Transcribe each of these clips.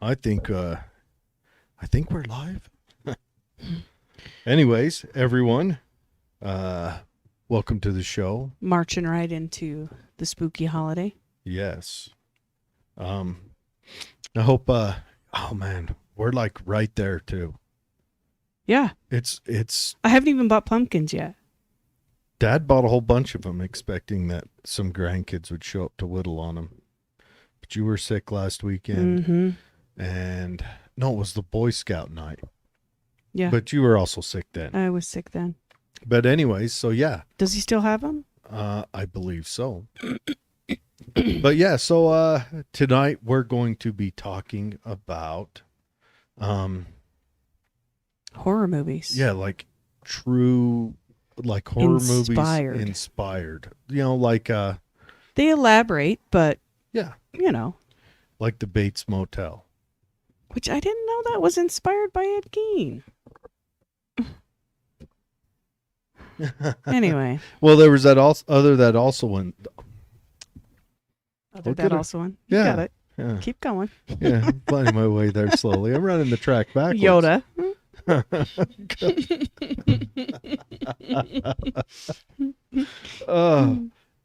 I think we're live. Anyways, everyone, welcome to the show. Marching right into the spooky holiday. Yes. I hope oh man, we're like right there too. Yeah. It's I haven't even bought pumpkins yet. Dad bought a whole bunch of them expecting that some grandkids would show up to whittle on them. But you were sick last weekend. Mm-hmm. And no, it was the Boy Scout night. Yeah. But you were also sick then. I was sick then. But anyways, so yeah. Does he still have them? I believe so. But yeah, so tonight we're going to be talking about horror movies. Yeah, like true like horror movies inspired. You know, like they elaborate, but yeah. You know. Like the Bates Motel. Which I didn't know that was inspired by Ed Gein. Anyway. Well, there was that also one. You got it. Yeah. Keep going. Yeah, I'm finding my way there slowly. I'm running the track backwards. Yoda.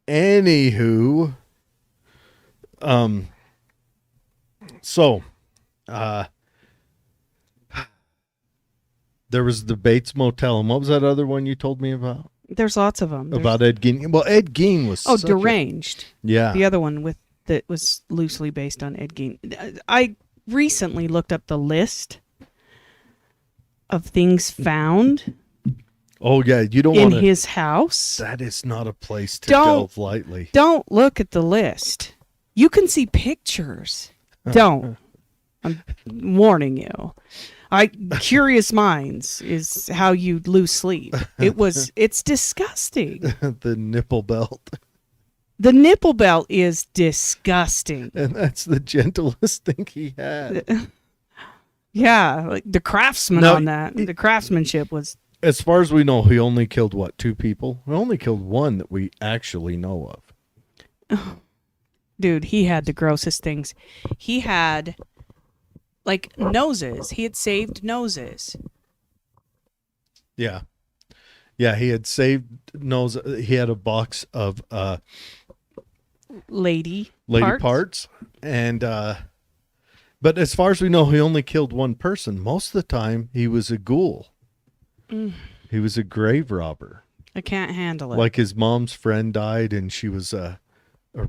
Anywho, so, there was the Bates Motel, and what was that other one you told me about? There's lots of them. About Ed Gein. Well, Ed Gein was Deranged. Yeah. The other one that was loosely based on Ed Gein. I recently looked up the list of things found. Oh yeah, you don't want in his house. That is not a place to delve lightly. Don't look at the list. You can see pictures. Don't. I'm warning you. Curious minds is how you lose sleep. It's disgusting. The nipple belt. The nipple belt is disgusting. And that's the gentlest thing he had. Yeah, like the craftsman on that. The craftsmanship was. As far as we know, he only killed, 2 people? He only killed 1 that we actually know of. Dude, he had the grossest things. He had, noses. He had saved noses. Yeah. Yeah, he had saved noses. He had a box of lady parts. And, but as far as we know, he only killed 1 person. Most of the time, he was a ghoul. He was a grave robber. I can't handle it. Like his mom's friend died, and she was a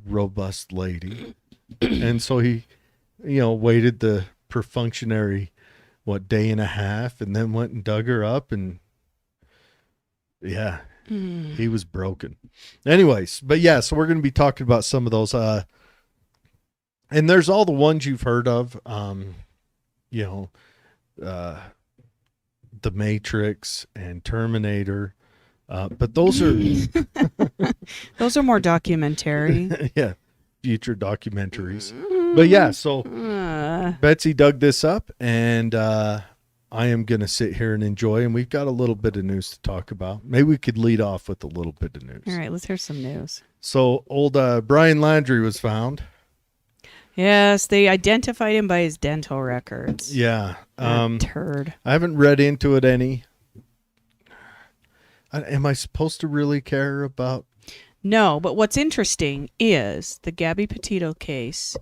robust lady, and so he, waited the perfunctory, day and a half, and then went and dug her up, and yeah, he was broken. Anyways, but yeah, so we're going to be talking about some of those, and there's all the ones you've heard of, The Matrix and Terminator, but those are those are more documentary. Yeah, future documentaries. But yeah, so Betsy dug this up, and I am gonna sit here and enjoy. And we've got a little bit of news to talk about. Maybe we could lead off with a little bit of news. All right, let's hear some news. So old Brian Landry was found. Yes, they identified him by his dental records. Yeah. Turd. I haven't read into it any. Am I supposed to really care about? No, but what's interesting is the Gabby Petito case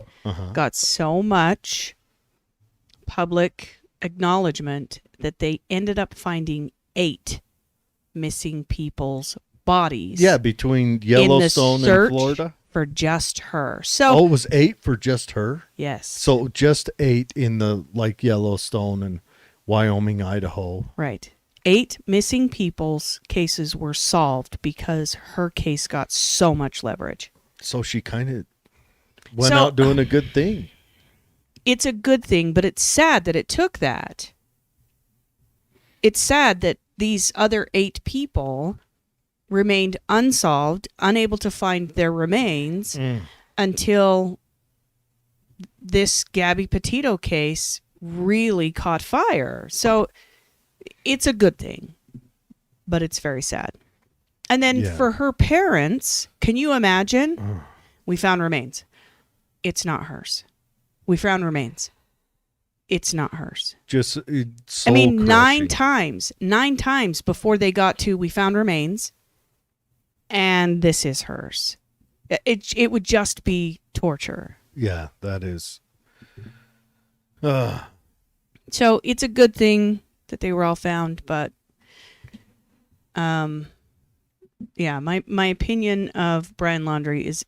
got so much public acknowledgement that they ended up finding 8 missing people's bodies. Yeah, between Yellowstone and Florida. For just her. So it was 8 for just her? Yes. So just 8 in the Yellowstone and Wyoming, Idaho. Right. 8 missing people's cases were solved because her case got so much leverage. So she kind of went out doing a good thing. It's a good thing, but it's sad that it took that. It's sad that these other 8 people remained unsolved, unable to find their remains until this Gabby Petito case really caught fire. So it's a good thing, but it's very sad. And then for her parents, can you imagine? We found remains. It's not hers. We found remains. It's not hers. Just I mean, soul-crushing. 9 times before they got to we found remains, and this is hers. It would just be torture. Yeah, that is. So it's a good thing that they were all found, but yeah, my opinion of Brian Landry is,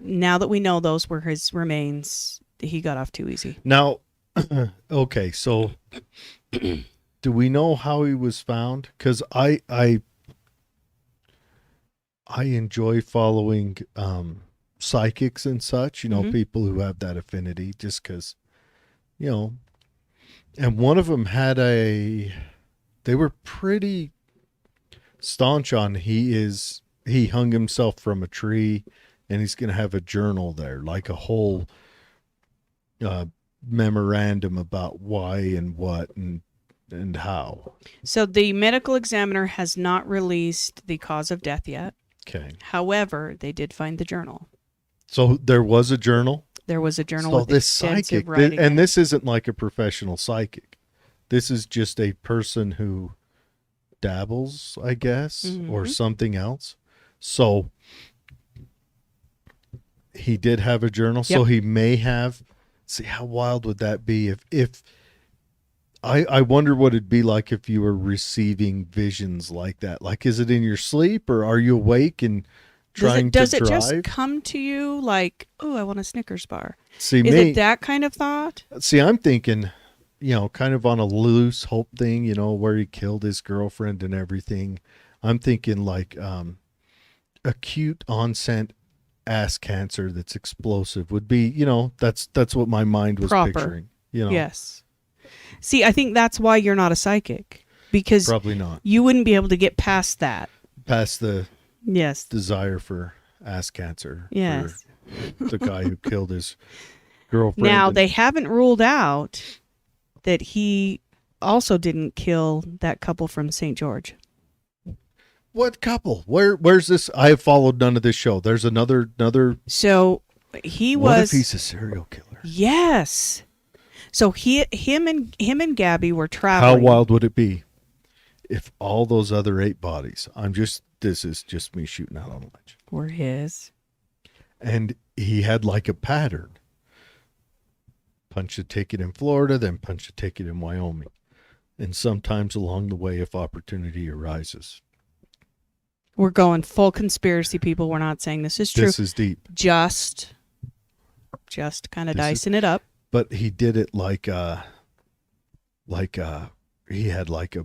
now that we know those were his remains, he got off too easy. Now, okay, so do we know how he was found? Because I enjoy following psychics and such, you know, Mhm. people who have that affinity, just because, you know, and one of them had they were pretty staunch on he hung himself from a tree, and he's going to have a journal there, like a whole memorandum about why and what and how. So the medical examiner has not released the cause of death yet. Okay. However, they did find the journal. So there was a journal. There was a journal So with this extensive psychic, writing. and this isn't like a professional psychic. This is just a person who dabbles, I guess, or Mhm. something else. So he did have a journal. So Yep. he may have. See, how wild would that be if I wonder what it'd be like if you were receiving visions like that. Like, is it in your sleep, or are you awake and trying does to it drive? just come to you like, oh, I want a Snickers bar? See, Is me, it that kind of thought? see, I'm thinking, you know, kind of on a loose hope thing, you know, where he killed his girlfriend and everything. I'm thinking like acute onset ass cancer that's explosive would be, you know, that's what my mind was Proper. picturing. You know, Yes. See, I think that's why you're not a psychic, because probably not. you wouldn't be able to get past that. Past the Yes. desire for ass cancer. Yes. For the guy who killed his girlfriend. Now, and- they haven't ruled out that he also didn't kill that couple from St. George. What couple? Where's this? I have followed none of this show. There's another. So he What was. if he's a serial killer? Yes. So him and Gabby were How traveling. wild would it be if all those other 8 bodies? This is just me shooting out on a ledge. Were his. And he had like a pattern. Punch a ticket in Florida, then punch a ticket in Wyoming. And sometimes along the way, if opportunity arises. We're going full conspiracy, people. We're not saying this is true. This is deep. Just kind of This is- dicing it up. But he did it like he had like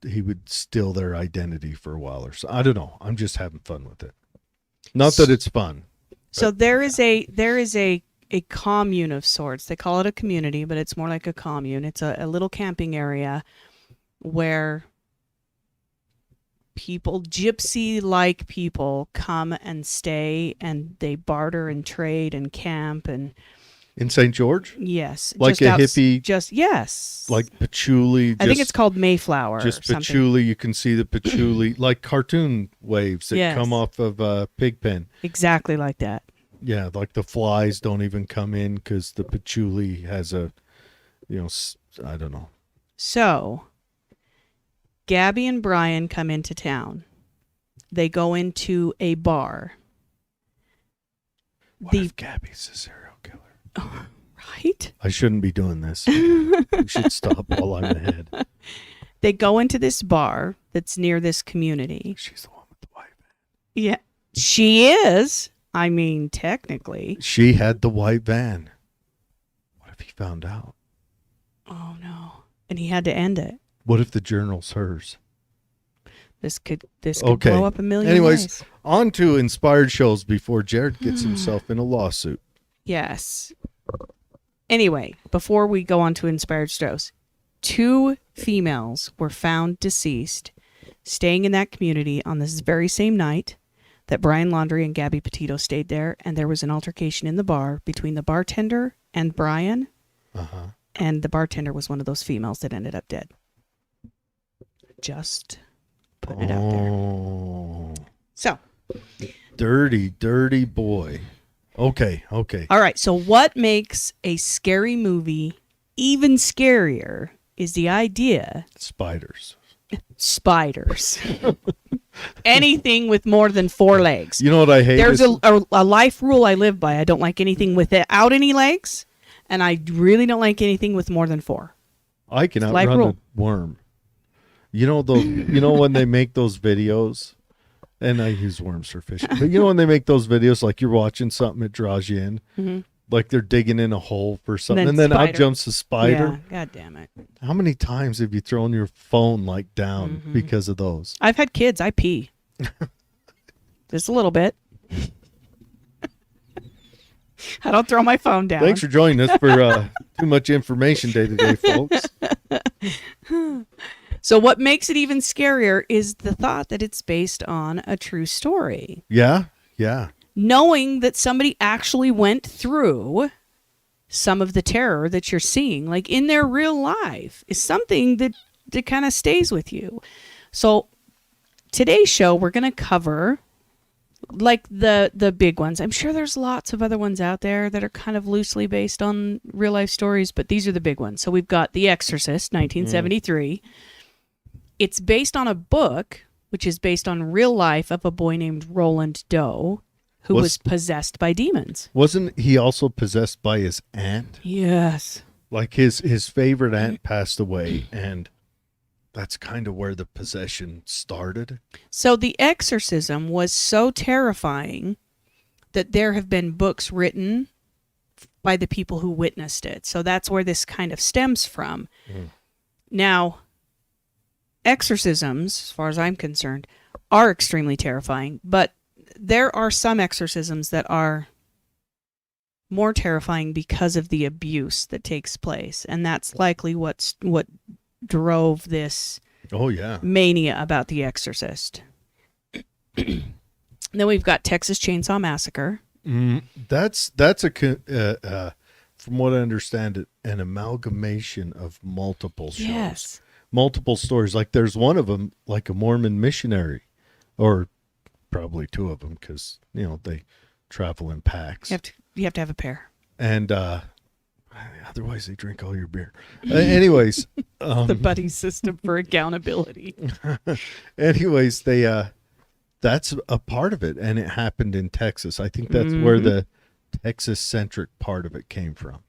he would steal their identity for a while or so. I don't know. I'm just having fun with it. Not that it's fun. So there is a commune of sorts. They call it a community, but it's more like a commune. It's a little camping area where people, gypsy-like people, come and stay, and they barter and trade and camp and In St. George? yes, Like just a hippie- Just yes, Like patchouli. I think it's called Mayflower. just or something. patchouli. You can see the patchouli, like cartoon waves that Yes. come off of Pigpen. Exactly like that. Yeah, like the flies don't even come in because the patchouli has a, I don't know. So, Gabby and Brian come into town. They go into a bar. What if Gabby's a serial killer? Right? I shouldn't be doing this. We should stop while I'm ahead. They go into this bar that's near this community. She's the one with the white van. Yeah. She is. I mean, technically. She had the white van. What if he found out? Oh, no. And he had to end it. What if the journal's hers? This could Okay. blow up a million Anyways, ways. on to inspired shows before Jared gets himself in a lawsuit. Yes. Anyway, before we go on to inspired shows, 2 females were found deceased staying in that community on this very same night that Brian Landry and Gabby Petito stayed there, and there was an altercation in the bar between the bartender and Brian, and the bartender was one of those females that ended up dead. Just putting it out there. Oh, So, dirty, dirty boy. Okay. All right, so what makes a scary movie even scarier is the idea Spiders. spiders. Anything with more than 4 legs. You know what I hate? There's a life rule I live by. I don't like anything without any legs, and I really don't like anything with more than 4. I can life outrun rule. a worm. You know those. You know when they make those videos, and I use worms for fishing. But you know when they make those videos, like you're watching something, it draws you in, like they're digging in a hole for something, and then out jumps a spider. Yeah, God damn it! How many times have you thrown your phone like down because of those? I've had kids. I pee. Just a little bit. I don't throw my phone down. Thanks for joining us for Too Much Information Day to Day, folks. So what makes it even scarier is the thought that it's based on a true story. Yeah. Knowing that somebody actually went through some of the terror that you're seeing, like in their real life, is something that kind of stays with you. So today's show, we're going to cover like the big ones. I'm sure there's lots of other ones out there that are kind of loosely based on real life stories, but these are the big ones. So we've got The Exorcist, 1973. It's based on a book, which is based on real life of a boy named Roland Doe, who was possessed by demons. Wasn't he also possessed by his aunt? Yes. Like his favorite aunt passed away, and that's kind of where the possession started. So the exorcism was so terrifying that there have been books written by the people who witnessed it. So that's where this kind of stems from. Now, exorcisms, as far as I'm concerned, are extremely terrifying, but there are some exorcisms that are more terrifying because of the abuse that takes place, and that's likely what drove this mania about The Exorcist. Then we've got Texas Chainsaw Massacre. That's from what I understand, an amalgamation of multiple shows. Yes. Multiple stories. Like there's one of them, like a Mormon missionary, or probably 2 of them, because they travel in packs. You have to have a pair, and otherwise they drink all your beer. Anyways, the buddy system for accountability. Anyways, they that's a part of it, and it happened in Texas. I think that's where the Texas-centric part of it came from.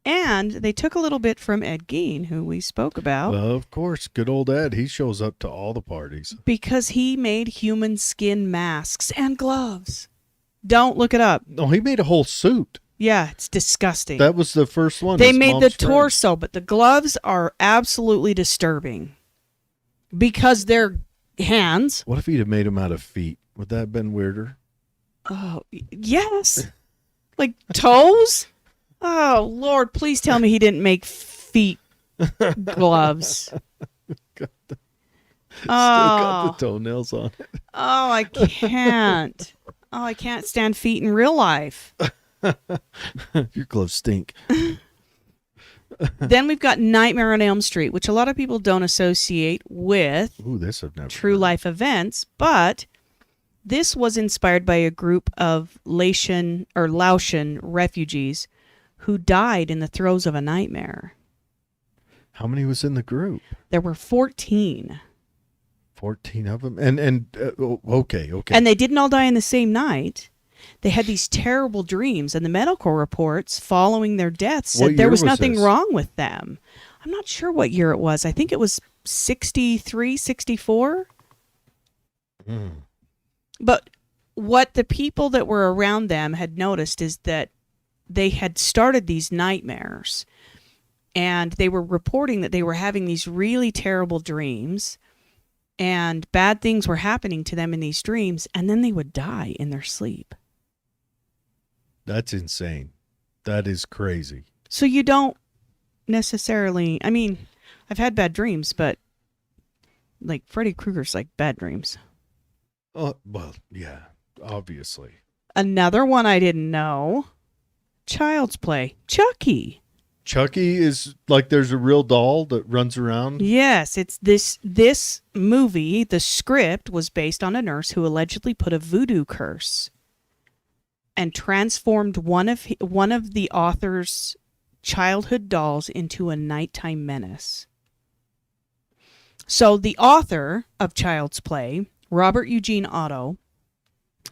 And they took a little bit from Ed Gein, who we spoke about. Of course, good old Ed. He shows up to all the parties. Because he made human skin masks and gloves. Don't look it up. No, he made a whole suit. Yeah, it's disgusting. That was the first one. They made the torso, but the gloves are absolutely disturbing. Because they're hands. What if he'd have made them out of feet? Would that have been weirder? Oh, yes. Like toes? Oh, Lord, please tell me he didn't make feet gloves. Still got the toenails on it. Oh, I can't. Oh, I can't stand feet in real life. Your gloves stink. Then we've got Nightmare on Elm Street, which a lot of people don't associate with true life events, but this was inspired by a group of Laotian refugees who died in the throes of a nightmare. How many was in the group? There were 14. 14 of them? And okay. And they didn't all die in the same night. They had these terrible dreams, and the medical reports following their deaths said there was nothing wrong with them. I'm not sure what year it was. I think it was 63, 64. But what the people that were around them had noticed is that they had started these nightmares, and they were reporting that they were having these really terrible dreams, and bad things were happening to them in these dreams, and then they would die in their sleep. That's insane. That is crazy. So you don't necessarily, I mean, I've had bad dreams, but like Freddy Krueger's like bad dreams. Oh, well, yeah, obviously. Another one I didn't know. Child's Play. Chucky. Chucky is like there's a real doll that runs around? Yes, it's this movie, the script was based on a nurse who allegedly put a voodoo curse. and transformed one of the author's childhood dolls into a nighttime menace. So the author of Child's Play, Robert Eugene Otto,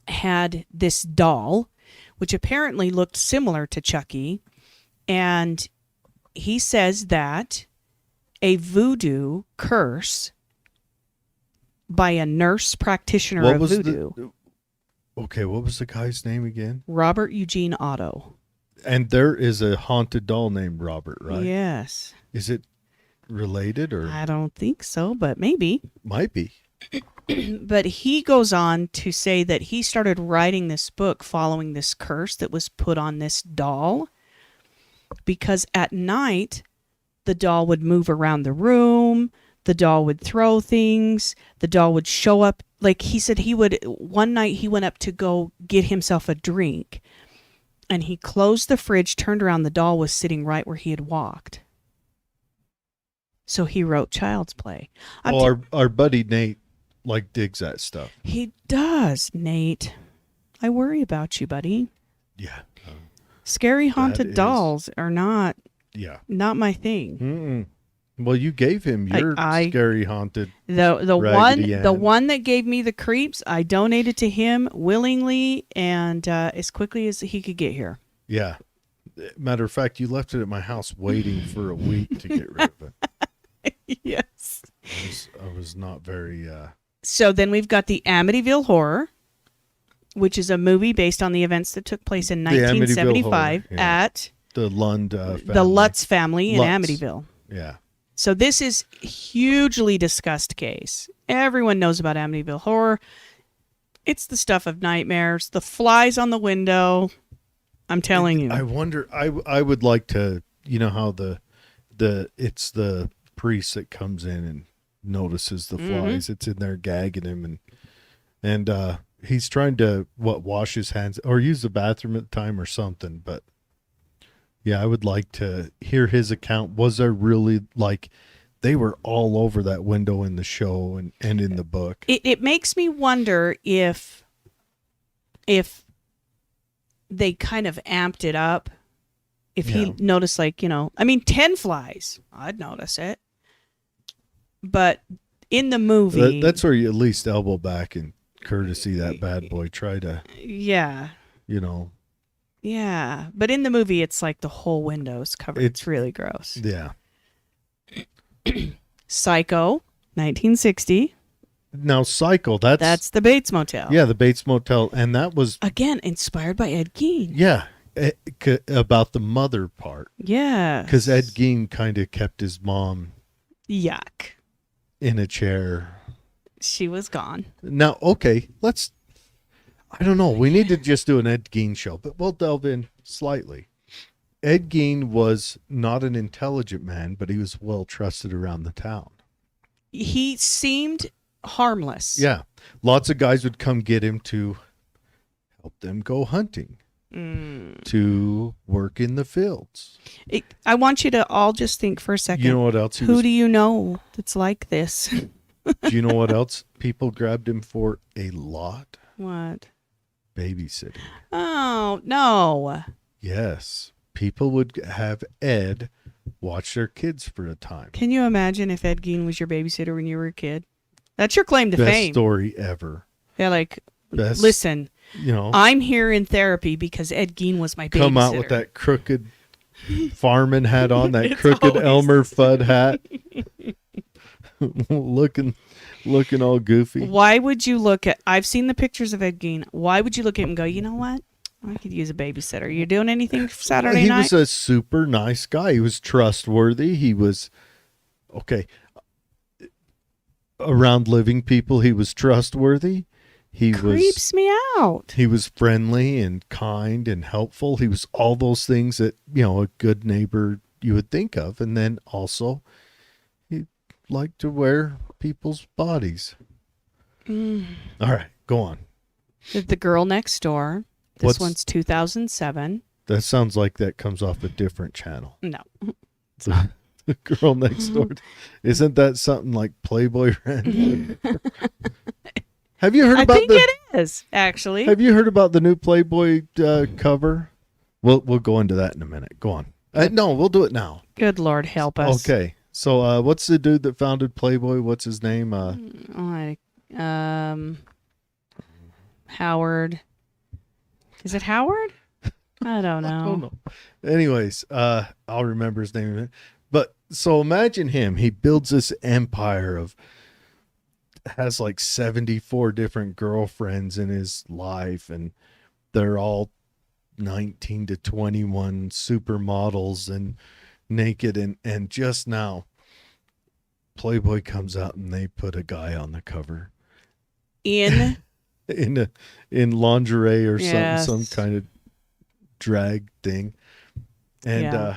had this doll, which apparently looked similar to Chucky, and he says that a voodoo curse by a nurse practitioner of voodoo. What was the guy's name again? Robert Eugene Otto. And there is a haunted doll named Robert, right? Yes. Is it related or? I don't think so, but maybe. Might be. But he goes on to say that he started writing this book following this curse that was put on this doll, because at night the doll would move around the room, the doll would throw things, the doll would show up. Like he said, one night he went up to go get himself a drink, and he closed the fridge, turned around, the doll was sitting right where he had walked. So he wrote Child's Play. Our buddy Nate digs that stuff. He does, Nate. I worry about you, buddy. Yeah. Scary haunted dolls are not my thing. Mm-mm. Well, you gave him your scary haunted the one that gave me the creeps. I donated to him willingly and as quickly as he could get here. Yeah. Matter of fact, you left it at my house waiting for a week to get rid of it. Yes. I was not very... So then we've got the Amityville Horror, which is a movie based on the events that took place in 1975 at the Lund family. The Lutz family in Amityville. Yeah. So this is a hugely discussed case. Everyone knows about Amityville Horror. It's the stuff of nightmares, the flies on the window. I'm telling you. I wonder, I would like to, you know how it's the priest that comes in and notices the flies. Mm-hmm. It's in there gagging him, and he's trying to wash his hands or use the bathroom at the time or something. But yeah, I would like to hear his account. Was there really they were all over that window in the show and in the book? It makes me wonder if they kind of amped it up. If he noticed 10 flies, I'd notice it. But in the movie... That's where you at least elbow back and courtesy that bad boy try to... Yeah. Yeah. But in the movie, it's like the whole window's covered. It's really gross. Yeah. Psycho, 1960. Now, Psycho, that's the Bates Motel. Yeah, the Bates Motel. And that was... Again, inspired by Ed Gein. Yeah. About the mother part. Yeah. Because Ed Gein kind of kept his mom... Yuck. In a chair. She was gone. Now, okay, I don't know. We need to just do an Ed Gein show, but we'll delve in slightly. Ed Gein was not an intelligent man, but he was well trusted around the town. He seemed harmless. Yeah. Lots of guys would come get him to help them go hunting, to work in the fields. I want you to all just think for a second. You know what else? Who do you know that's like this? Do you know what else people grabbed him for a lot? What? Babysitting. Oh, no. Yes. People would have Ed watch their kids for a time. Can you imagine if Ed Gein was your babysitter when you were a kid? That's your claim to fame. Best story ever. Yeah, listen, I'm here in therapy because Ed Gein was my babysitter. Come out with that crooked fireman hat on, that crooked Elmer Fudd hat. looking all goofy. Why would you I've seen the pictures of Ed Gein. Why would you look at him and go, you know what? I could use a babysitter. You doing anything for Saturday night? He was a super nice guy. He was trustworthy. He was, around living people, he was trustworthy. He creeps me out. He was friendly and kind and helpful. He was all those things that, a good neighbor you would think of. And then also, he liked to wear people's bodies. All right, go on. The Girl Next Door. This one's 2007. That sounds like that comes off a different channel. No. The Girl Next Door. Isn't that something like Playboy Ran? Have you heard I about think it is, actually. Have you heard about the new Playboy cover? We'll go into that in a minute. Go on. No, we'll do it now. Good Lord, help us. Okay. So, what's the dude that founded Playboy? What's his name? Howard. Is it Howard? I don't know. I don't know. Anyways, I'll remember his name in a minute. But so imagine him. He builds this empire has like 74 different girlfriends in his life, and they're all 19 to 21 supermodels and naked. And just now, Playboy comes out and they put a guy on the cover In lingerie or Yes. some kind of drag thing. And Yeah.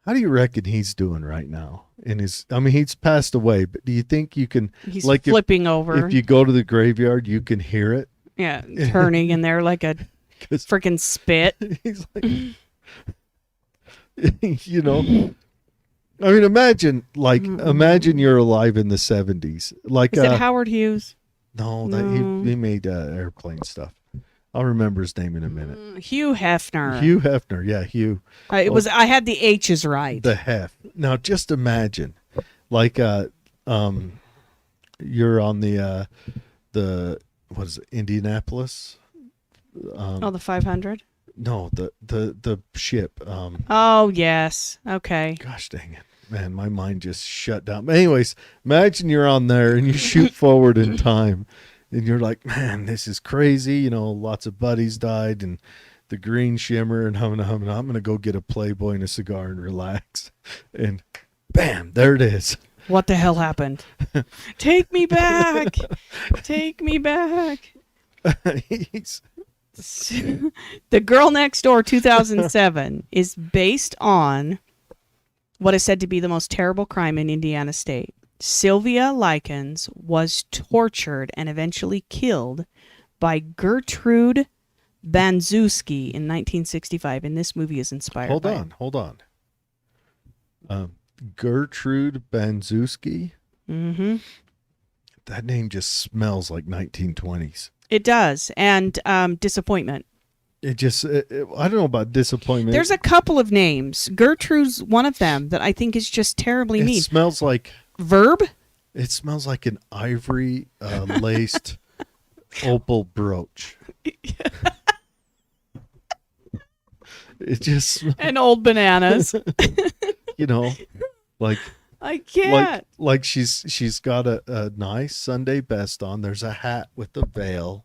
how do you reckon he's doing right now? He's passed away, but do you think you can, he's like, flipping over. if you go to the graveyard, you can hear it? Yeah, turning in there like a 'Cause freaking spit. he's like, I mean, imagine you're alive in the 70s. Like, Is it Howard Hughes? no, No. he made airplane stuff. I'll remember his name in a minute. Hugh Hefner. Hugh Hefner, yeah, Hugh. I had the H's right. The hef. Now, just imagine, like, you're on the what is it, Indianapolis? The 500. No, the ship. Oh yes. Okay. Gosh dang it, man, my mind just shut down. But anyways, imagine you're on there and you shoot forward in time, and you're like, man, this is crazy. Lots of buddies died, and the green shimmer, and I'm gonna go get a Playboy and a cigar and relax, and bam, there it is. What the hell happened? Take me back. Take me back. He's- The Girl Next Door 2007 is based on what is said to be the most terrible crime in Indiana State. Sylvia Likens was tortured and eventually killed by Gertrude Banzewski in 1965, and this movie is inspired hold by on. Gertrude Banzewski. Mm-hmm. That name just smells like 1920s. It does, and disappointment. It just, I don't know about disappointment. There's a couple of names. Gertrude's one of them that I think is just terribly It mean. smells like Verb? It smells like an ivory laced opal brooch. It just, And old bananas. like I can't. like she's got a nice Sunday best on. There's a hat with a veil,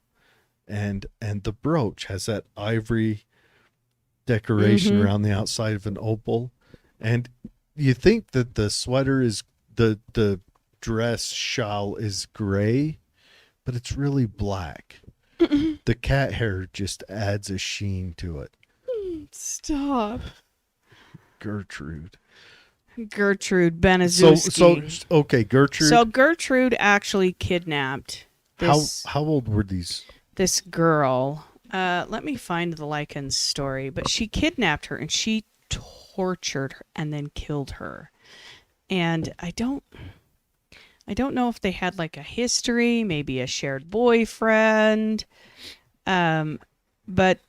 and the brooch has that ivory decoration around the outside of an opal. And you think that the sweater is the dress shawl is gray, but it's really black. The cat hair just adds a sheen to it. Stop. Gertrude Banzewski. Okay, Gertrude. So Gertrude actually kidnapped this how old were these? this girl. Let me find the Likens story, but she kidnapped her and she tortured her and then killed her. And I don't know if they had like a history, maybe a shared boyfriend, but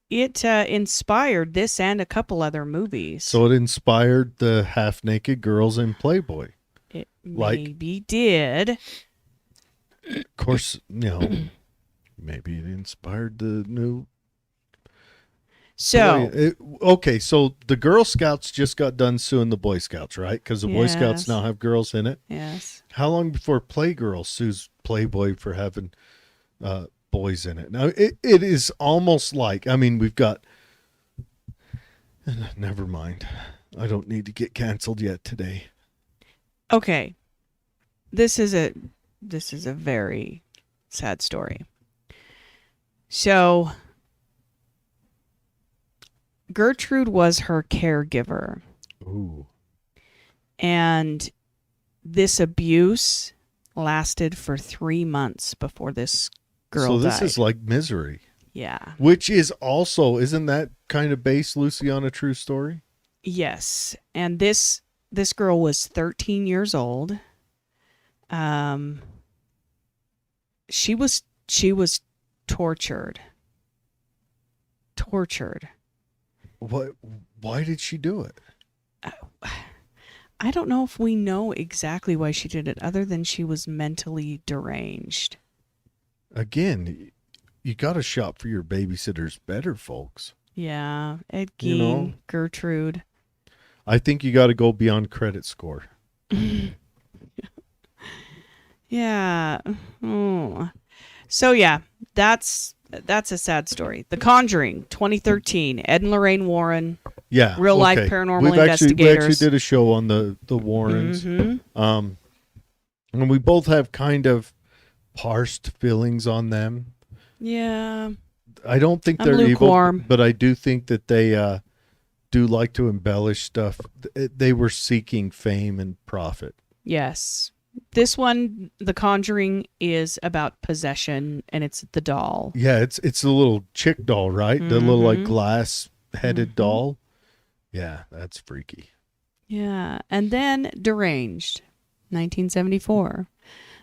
it inspired this and a couple other movies. So it inspired the half-naked girls in Playboy. It like- maybe did. Of course, maybe it inspired the new. So Okay, so the Girl Scouts just got done suing the Boy Scouts, right? Because the Boy Scouts Yes. now have girls in it. yes. How long before Playgirl sues Playboy for having boys in it? Now, it is almost like, we've got... Never mind. I don't need to get canceled yet today. Okay. This is a very sad story. So Gertrude was her caregiver, Ooh. and this abuse lasted for 3 months before this girl So this died. is like Misery. Yeah. Which is also, isn't that kind of based loosely on a true story? Yes. And this girl was 13 years old. She was tortured. What? Why did she do it? I don't know if we know exactly why she did it, other than she was mentally deranged. Again, you got to shop for your babysitters better, folks. Yeah, Ed Gein, You know? Gertrude. I think you got to go beyond credit score. Yeah. Oh. So yeah, that's a sad story. The Conjuring, 2013. Ed and Lorraine Warren, Yeah, real life okay. paranormal We investigators. actually did a show on the Warrens, Mhm. and we both have kind of parsed feelings on them. Yeah. I don't think I'm they're lukewarm. evil, but I do think that they do like to embellish stuff. They were seeking fame and profit. Yes. This one, The Conjuring, is about possession, and it's the doll. Yeah, it's a little chick doll, right? The little like glass-headed doll. Yeah, that's freaky. Yeah. And then Deranged, 1974.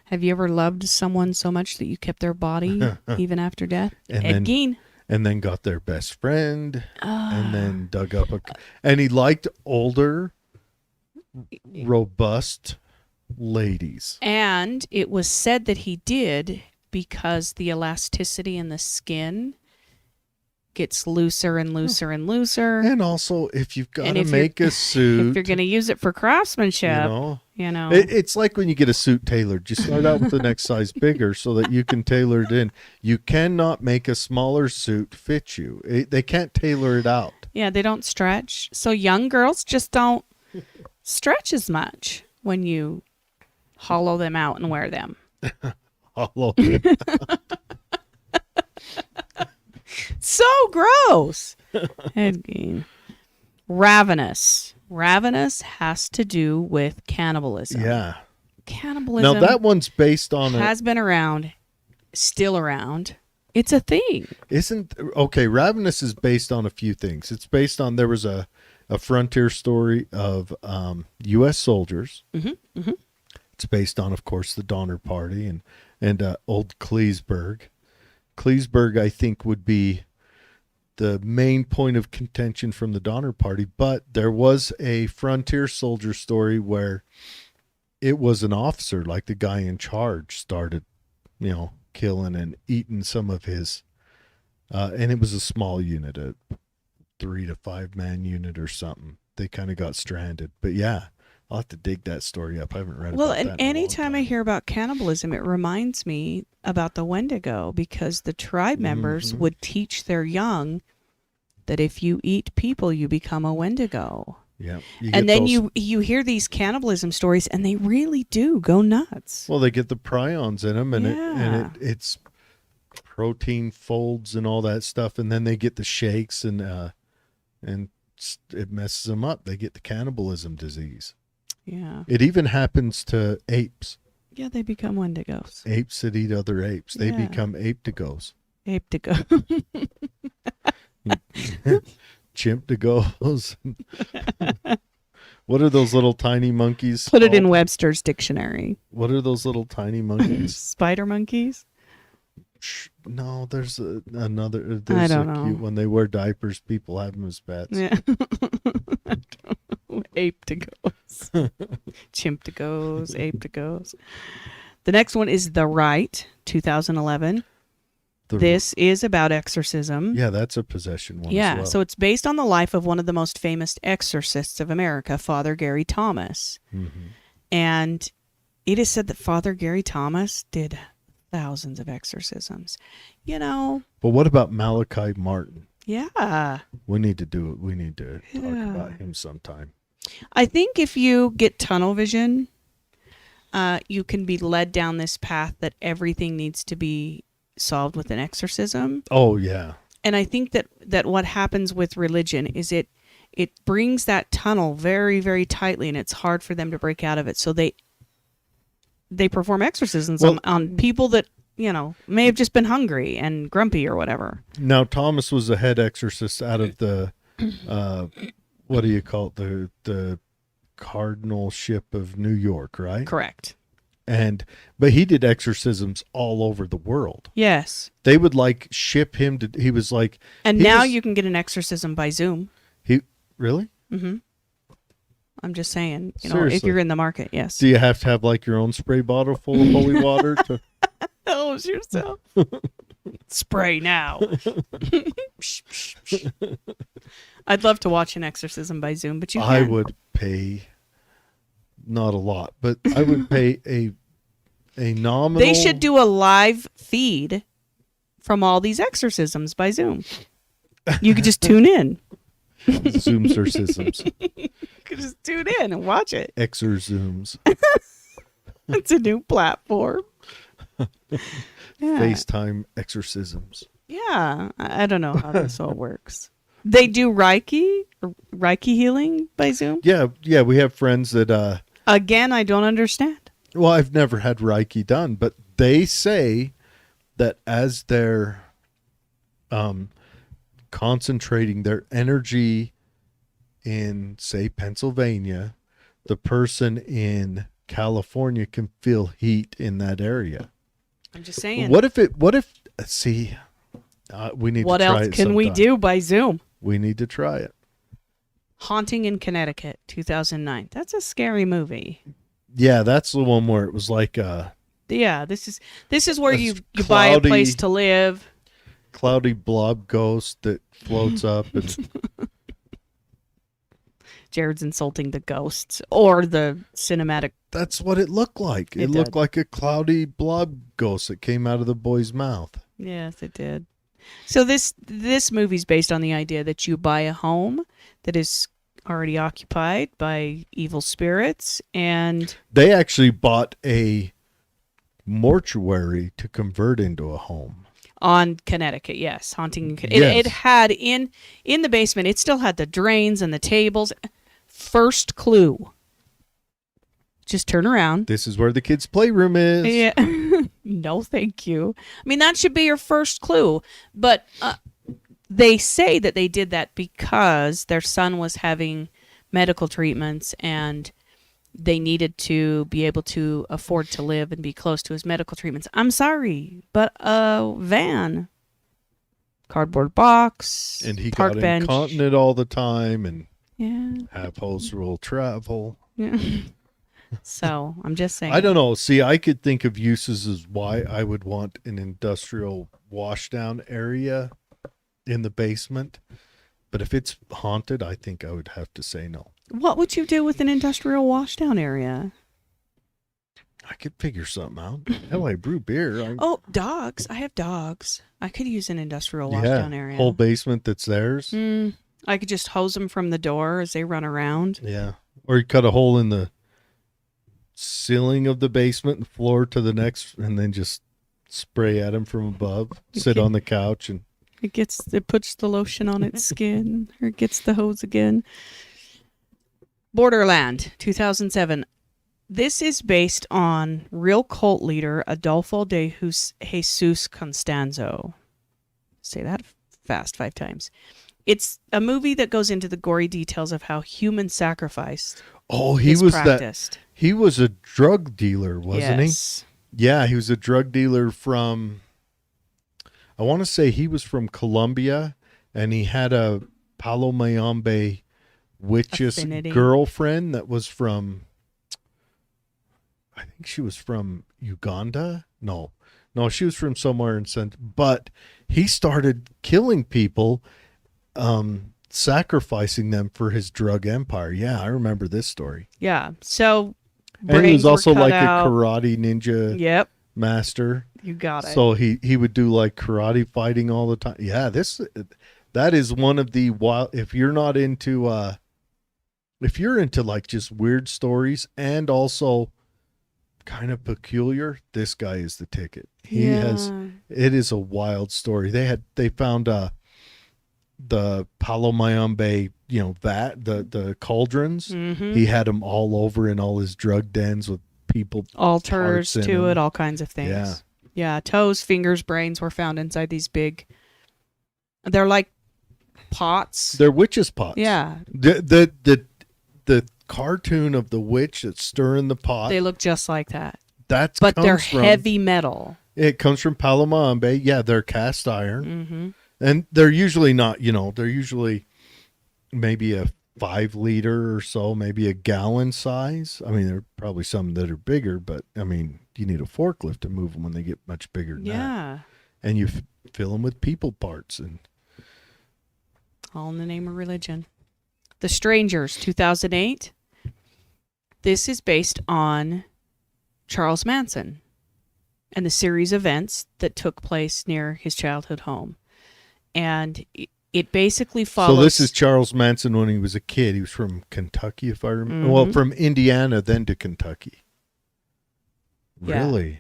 Have you ever loved someone so much that you kept their body even after death? And Ed Gein. And then got their best friend, and then dug up and he liked older, robust ladies. And it was said that he did because the elasticity in the skin gets looser and looser and looser. And also, if you've got And to if you're- make a suit, If you're going to use it for craftsmanship, you know. It's like when you get a suit tailored. You start out with the next size bigger so that you can tailor it in. You cannot make a smaller suit fit you. They can't tailor it out. Yeah, they don't stretch. So young girls just don't stretch as much when you hollow them out and wear them. Hollow. So gross. Ed Gein. Ravenous. Ravenous has to do with cannibalism. Yeah. Cannibalism Now that one's based on has been around, still around. It's a thing. Ravenous is based on a few things. It's based on, there was a frontier story of U.S. soldiers. It's based on, of course, the Donner Party and old Cleesburg. Cleesburg, I think, would be the main point of contention from the Donner Party, but there was a frontier soldier story where it was an officer, like the guy in charge, started, killing and eating some of his, and it was a small unit, a 3 to 5 man unit or something. They kind of got stranded, but yeah, I'll have to dig that story up. I haven't read Well, about that and in a long anytime time. I hear about cannibalism, it reminds me about the Wendigo, because the tribe members would teach their young that if you eat people, you become a Wendigo. Yeah, And then you hear these cannibalism stories, and they really do go nuts. Well, they get the prions in them, and Yeah. it's protein folds and all that stuff, and then they get the shakes, and it messes them up. They get the cannibalism disease. Yeah. It even happens to apes. Yeah, they become Wendigos. Apes that eat other apes. They Yeah. become ape-to-goes. Ape-to-go. Chimp-to-goes. What are those little tiny monkeys? Put it in called? Webster's dictionary. What are those little tiny monkeys? Spider monkeys? No, there's another. I There's don't a know. cute when they wear diapers. People have them as pets. Yeah. I don't know. Ape-to-goes. Chimp-to-goes. Ape-to-goes. The next one is The Rite, 2011. This is about exorcism. Yeah, that's a possession one. Yeah, as well. so it's based on the life of one of the most famous exorcists of America, Father Gary Thomas. And it is said that Father Gary Thomas did thousands of exorcisms. But what about Malachi Martin? Yeah. We need to do it. We need to talk Yeah. about him sometime. I think if you get tunnel vision, you can be led down this path that everything needs to be solved with an exorcism. Oh yeah. And I think that what happens with religion is it brings that tunnel very, very tightly, and it's hard for them to break out of it. So they perform exorcisms on people that, may have just been hungry and grumpy or whatever. Now Thomas was the head exorcist out of the, what do you call it? The Cardinalship of New York, right? Correct. But he did exorcisms all over the world. Yes. They would like ship him to. He was like, And now you can get an exorcism by Zoom. he really. Mm-hmm. I'm just saying, if Seriously. you're in the market, yes. Do you have to have like your own spray bottle full of holy water to? Hose yourself. Spray now. I'd love to watch an exorcism by Zoom, but you can't. I would pay not a lot, but I would pay a nominal. They should do a live feed from all these exorcisms by Zoom. You could just tune in. Zoom exorcisms. You could just tune in and watch it. Exorzooms. It's a new platform. Yeah. FaceTime exorcisms. Yeah. I don't know how this all works. They do Reiki healing by Zoom? Yeah, we have friends that Again, I don't understand. well, I've never had Reiki done, but they say that as they're concentrating their energy in, say, Pennsylvania, the person in California can feel heat in that area. I'm just saying. What if see, we need What to try else it can we sometime. do by Zoom? We need to try it. Haunting in Connecticut, 2009. That's a scary movie. Yeah, that's the one where it was like Yeah, this is where It's you buy a cloudy. place to live. cloudy blob ghost that floats up and Jared's insulting the ghosts or the cinematic. that's what it looked like. It looked did. like a cloudy blob ghost that came out of the boy's mouth. Yes, it did. So this movie's based on the idea that you buy a home that is already occupied by evil spirits, and They actually bought a mortuary to convert into a home. on Connecticut, yes, haunting. Yes. It had in the basement. It still had the drains and the tables. First clue. Just turn around. This is where the kids' playroom is. Yeah. No, thank you. I mean, that should be your first clue. But they say that they did that because their son was having medical treatments and they needed to be able to afford to live and be close to his medical treatments. I'm sorry, but a van, cardboard box, And he park got bench. incontinent all the time and Yeah. had post-roll travel. Yeah. So I'm just saying. I don't know. See, I could think of uses as why I would want an industrial washdown area in the basement. But if it's haunted, I think I would have to say no. What would you do with an industrial washdown area? I could figure something out. Hell, I brew beer. Oh, dogs. I have dogs. I could use an industrial washdown area. Whole basement that's theirs. I could just hose them from the door as they run around. Yeah. Or you cut a hole in the ceiling of the basement and floor to the next, and then just spray at them from above. Sit on the couch and It puts the lotion on its skin, or it gets the hose again. Borderland, 2007. This is based on real cult leader Adolfo de Jesus Constanzo. Say that fast 5 times. It's a movie that goes into the gory details of how human sacrifice he is was practiced. he was a drug dealer, wasn't Yes. he? Yeah, he was a drug dealer from, I want to say he was from Colombia, and he had a Palo Mayombe witch's Affinity. girlfriend that was from, I think she was from Uganda. No, she was from somewhere in but he started killing people, sacrificing them for his drug empire. Yeah, I remember this story. Yeah. So And he was brains were also cut like out. a karate ninja Yep. master. You got it. So he would do like karate fighting all the time. Yeah, that is one of the wild. If you're not into if you're into like just weird stories and also kind of peculiar, this guy is the ticket. He has. It is a wild story. They found the Palo Mayombe, the cauldrons. Mhm. He had them all over in all his drug dens with people. altars parts in to them. it, all kinds of things. Yeah. Yeah, toes, fingers, brains were found inside these big. They're like pots. They're witches' pots. Yeah, The cartoon of the witch that's stirring the pot. they look just like that. That's but they're heavy metal. It comes from Palamambe. Yeah, they're cast iron. Mm-hmm. And they're usually not, they're usually maybe a 5 liter or so, maybe a gallon size. I mean, there are probably some that are bigger, but I mean, you need a forklift to move them when they get much bigger than that. And you fill them with people parts. And all in the name of religion. The Strangers, 2008. This is based on Charles Manson and the series of events that took place near his childhood home. And it basically follows... So this is Charles Manson when he was a kid. He was from Kentucky, if I remember. Well, from Indiana, then to Kentucky. Really? Yeah.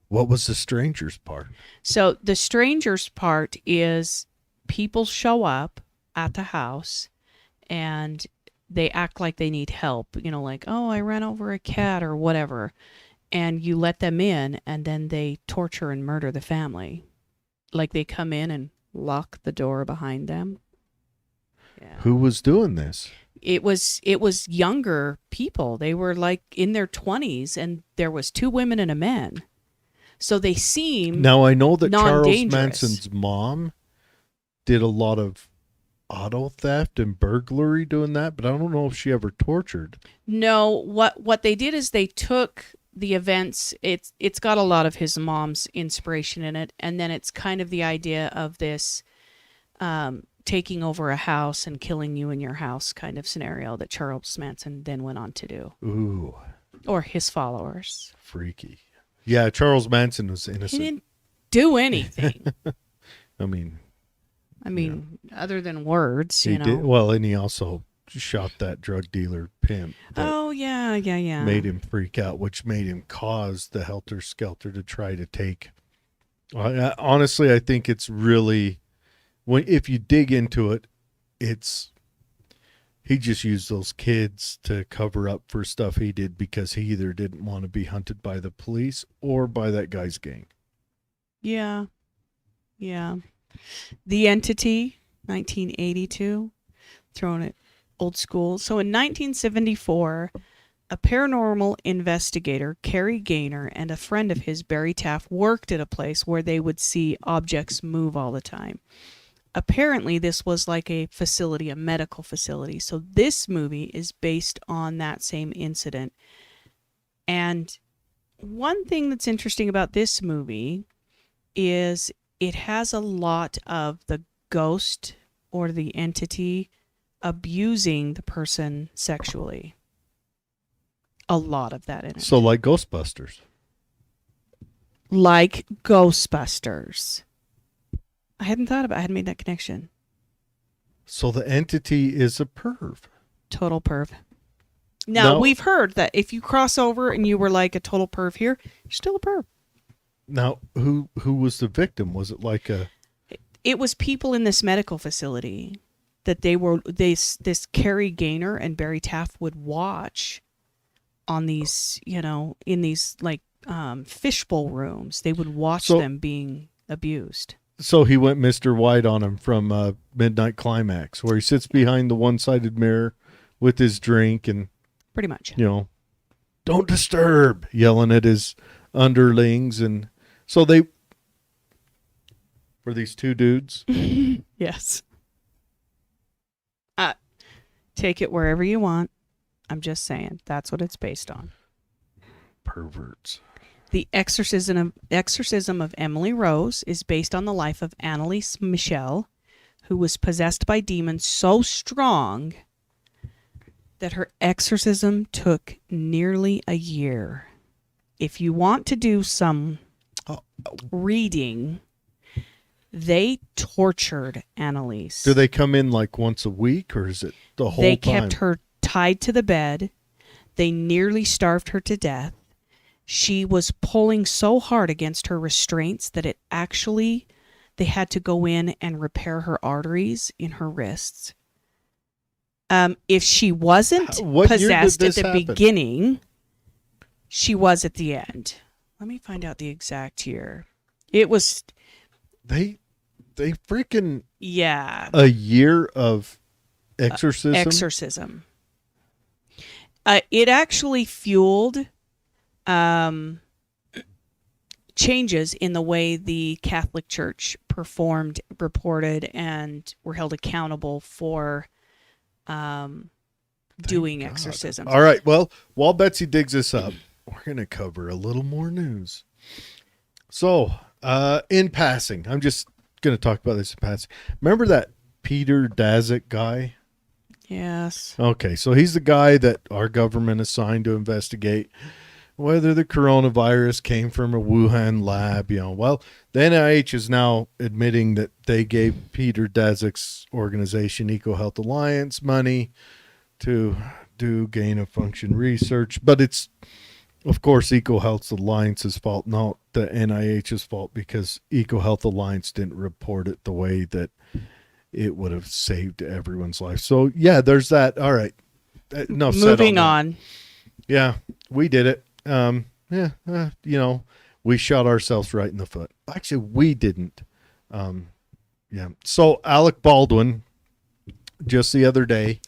What was the Strangers part? So the Strangers part is people show up at the house and they act like they need help. Like, oh, I ran over a cat or whatever. And you let them in and then they torture and murder the family. Like they come in and lock the door behind them. Yeah. Who was doing this? It was younger people. They were like in their 20s, and there was 2 women and a man. So they seem now I know that Charles non-dangerous. Manson's mom did a lot of auto theft and burglary doing that, but I don't know if she ever tortured. No, what they did is they took the events. It's got a lot of his mom's inspiration in it, and then it's kind of the idea of this taking over a house and killing you in your house kind of scenario that Charles Manson then went on to do. Ooh. Or his followers. Freaky. Yeah, Charles Manson was innocent. He didn't do anything. I mean, other than words, he did, well, and he also shot that drug dealer pimp. Oh, yeah. Made him freak out, which made him cause the Helter Skelter to try to take. Honestly, I think it's really, if you dig into it, he just used those kids to cover up for stuff he did because he either didn't want to be hunted by the police or by that guy's gang. Yeah. The Entity, 1982, throwing it old school. So in 1974, a paranormal investigator, Cary Gaynor, and a friend of his, Barry Taff, worked at a place where they would see objects move all the time. Apparently, this was like a facility, a medical facility. So this movie is based on that same incident. And one thing that's interesting about this movie is it has a lot of the ghost or the entity abusing the person sexually. A lot of that in it. So like Ghostbusters. Like Ghostbusters. I hadn't made that connection. So the entity is a perv. Total perv. Now, we've heard that if you cross over and you were like a total perv here, you're still a perv. Now, who was the victim? Was it like a... It was people in this medical facility that this Cary Gaynor and Barry Taff would watch on these, in these like fishbowl rooms. They would watch them being abused. So he went Mr. White on him from Midnight Climax, where he sits behind the one-sided mirror with his drink and... Pretty much. Don't disturb, yelling at his underlings. And so they... Were these 2 dudes? Yes. Take it wherever you want. I'm just saying. That's what it's based on. Perverts. The Exorcism of Emily Rose is based on the life of Annalise Michel, who was possessed by demons so strong that her exorcism took nearly a year. If you want to do some reading, they tortured Annalise. Do they come in like once a week, or is it the whole time? They kept her tied to the bed. They nearly starved her to death. She was pulling so hard against her restraints that they had to go in and repair her arteries in her wrists. If she wasn't possessed at the beginning, she was at the end. Let me find out the exact year. It was... They freaking... Yeah. A year of exorcism? Exorcism. It actually fueled changes in the way the Catholic Church performed, reported, and were held accountable for doing God. exorcisms. All right. Well, while Betsy digs this up, we're going to cover a little more news. So, in passing, I'm just going to talk about this in passing. Remember that Peter Daszak guy? Yes. Okay, so he's the guy that our government assigned to investigate whether the coronavirus came from a Wuhan lab. Well, the NIH is now admitting that they gave Peter Daszak's organization, EcoHealth Alliance, money to do gain-of-function research. But it's, of course, EcoHealth Alliance's fault, not the NIH's fault, because EcoHealth Alliance didn't report it the way that it would have saved everyone's life. So, yeah, there's that. All right. Enough said Moving on. on. Yeah, we did it. We shot ourselves right in the foot. Actually, we didn't. Yeah. So, Alec Baldwin, just the other day,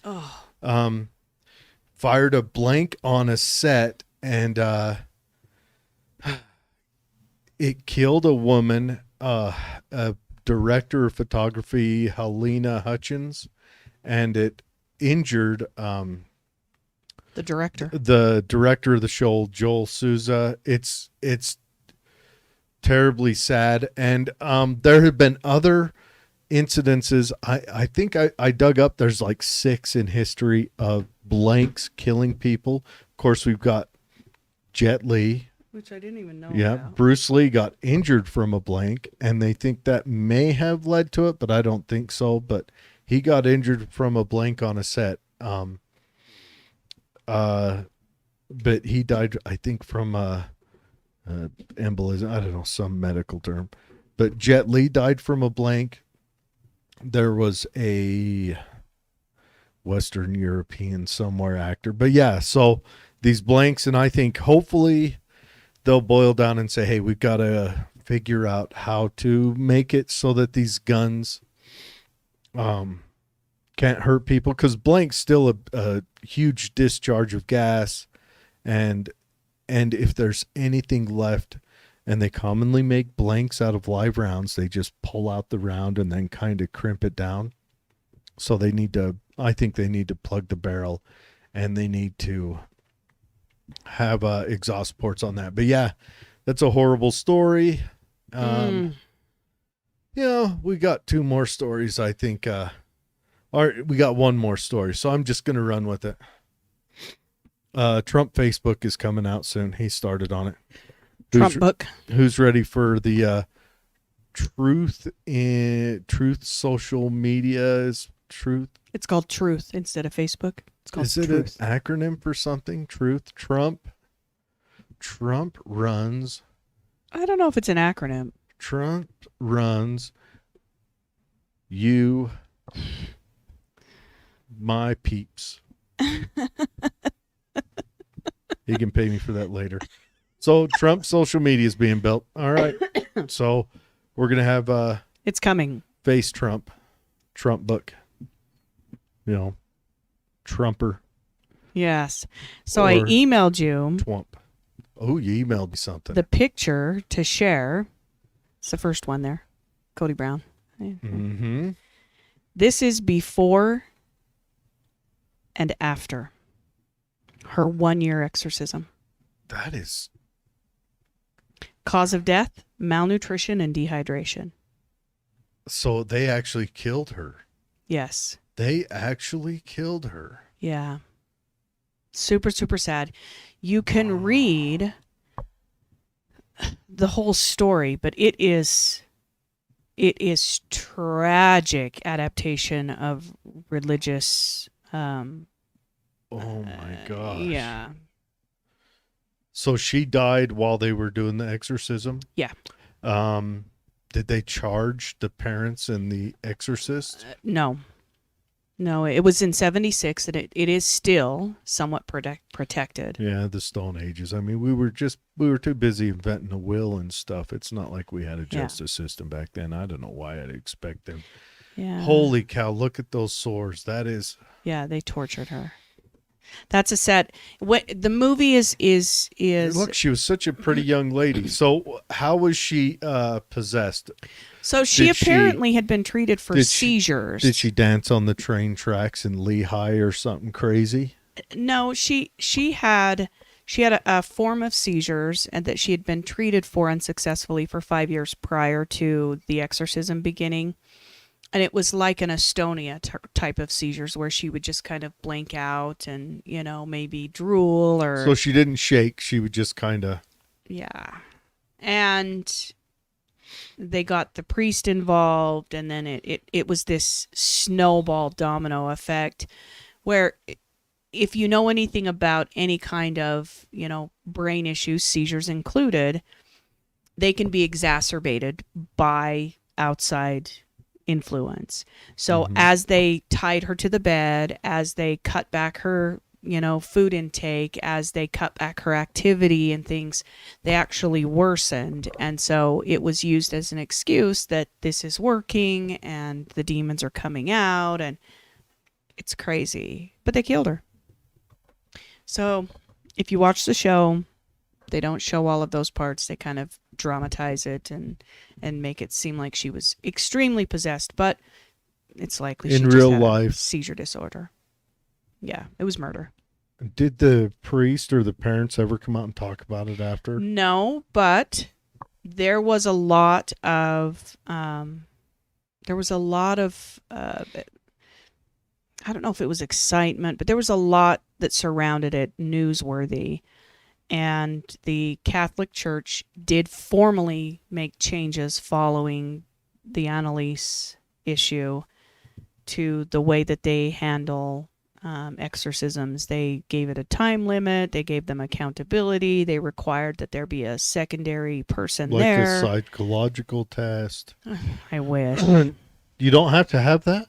fired a blank on a set, and it killed a woman, a director of photography, Helena Hutchins, and it injured The director. the director of the show, Joel Souza. It's terribly sad, and there have been other incidences. I think I dug up. There's like 6 in history of blanks killing people. Of course, we've got Jet Li. Which I didn't even know Yeah, about. Bruce Lee got injured from a blank, and they think that may have led to it, but I don't think so. But he got injured from a blank on a set. But he died, I think, from embolism. I don't know, some medical term. But Jet Li died from a blank. There was a Western European somewhere actor. But yeah, so these blanks, and I think hopefully they'll boil down and say, hey, we've got to figure out how to make it so that these guns can't hurt people, because blank's still a huge discharge of gas, and if there's anything left, and they commonly make blanks out of live rounds, they just pull out the round and then kind of crimp it down. So I think they need to plug the barrel, and they need to have exhaust ports on that. But yeah, that's a horrible story. We got 2 more stories, I think. We got 1 more story, so I'm just going to run with it. Trump Facebook is coming out soon. He started on it. Trump book. Who's ready for the Truth social media is Truth? It's called Truth instead of Facebook. It's called Is it Truth. an acronym for something? Truth. Trump runs. I don't know if it's an acronym. Trump runs. You, my peeps. He can pay me for that later. So Trump social media is being built. All right. So we're going to have It's coming. Face Trump book. Trumper. Yes. So I Or emailed you Twump. Oh, you emailed me something. the picture to share. It's the first one there. Cody Brown. Mm-hmm. This is before and after her 1-year exorcism. That is... Cause of death, malnutrition, and dehydration. So they actually killed her. Yes. They actually killed her. Yeah. Super, super sad. You can read the whole story, but it is tragic adaptation of religious Oh my gosh. yeah. So she died while they were doing the exorcism? Yeah. Did they charge the parents and the exorcist? No, it was in 1976, and it is still somewhat protected. Yeah, the Stone Ages. I mean, we were too busy inventing a will and stuff. It's not like we had a justice system back then. I don't know why I'd expect them. Yeah. Holy cow, look at those sores. That is... Yeah, they tortured her. That's a sad. What the movie is Look, she was such a pretty young lady. So how was she possessed? So she apparently had been treated for seizures. Did she dance on the train tracks in Lehigh or something crazy? No, she had a form of seizures and that she had been treated for unsuccessfully for 5 years prior to the exorcism beginning. And it was like an Estonia type of seizures where she would just kind of blank out and, maybe drool or... So she didn't shake. She would just kind of... Yeah. And they got the priest involved, and then it was this snowball domino effect where if you know anything about any kind of, brain issues, seizures included, they can be exacerbated by outside influence. So as they tied her to the bed, as they cut back her, food intake, as they cut back her activity and things, they actually worsened. And so it was used as an excuse that this is working and the demons are coming out, and it's crazy. But they killed her. So if you watch the show, they don't show all of those parts. They kind of dramatize it and make it seem like she was extremely possessed, but it's likely she just had a seizure disorder. Yeah, it was murder. Did the priest or the parents ever come out and talk about it after? No, but there was a lot of I don't know if it was excitement, but there was a lot that surrounded it, newsworthy. And the Catholic Church did formally make changes following the Annalise issue to the way that they handle exorcisms. They gave it a time limit. They gave them accountability. They required that there be a secondary person there. Like a psychological test. I wish. You don't have to have that?